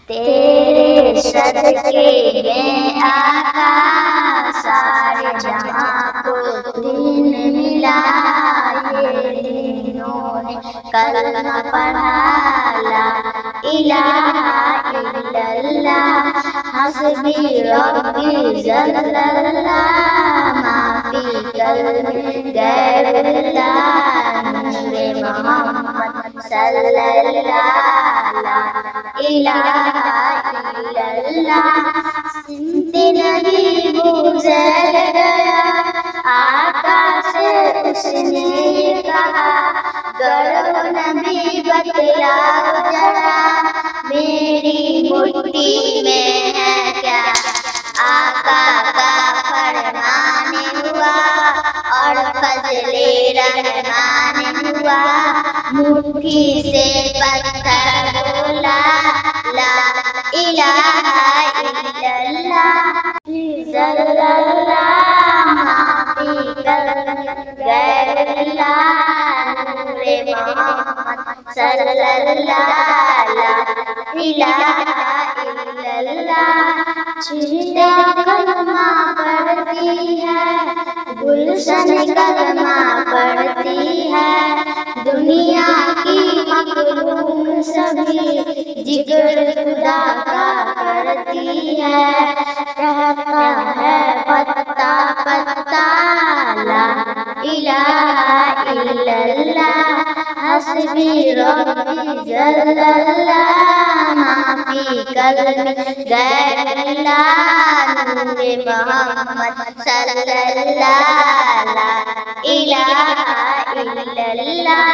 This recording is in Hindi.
तेरे सदके में आका सारे जहां को दीन मिला। ये दिनों ने कलमा पढ़ा ला इलाहा इल्लल्लाह हस्बी रब्बी जल्लल्लाह माफी कल्बी गैरुल्लाह नूरे मोहम्मद सल्लल्लाह ला इलाहा इल्लल्लाह। सिमते नबी गुजर गया आका से उसने कहा गरो नबी बतलाओ जरा मेरी मुट्ठी में है क्या। आका का फरमान हुआ और फजले रहमान हुआ। मुट्ठी से पत्थर बोला ला इलाहा इल्लल्लाह जल्लल्लाह माफी कल्बी गैरुल्लाह नूरे मोहम्मद सल्लल्लाह ला इलाहा इल्लल्लाह। चिड़िया कलमा पढ़ती है गुलशन कलमा पढ़ती है। दुनिया की मखलूक सभी जिक्र खुदा का करती है। कहता है पत्ता पत्ता ला इलाहा इल्लल्लाह हस्बी रब्बी जल्लल्लाह माफी कल्बी गैरुल्लाह नूरे मोहम्मद सल्लल्लाह ला इलाहा इल्लल्लाह।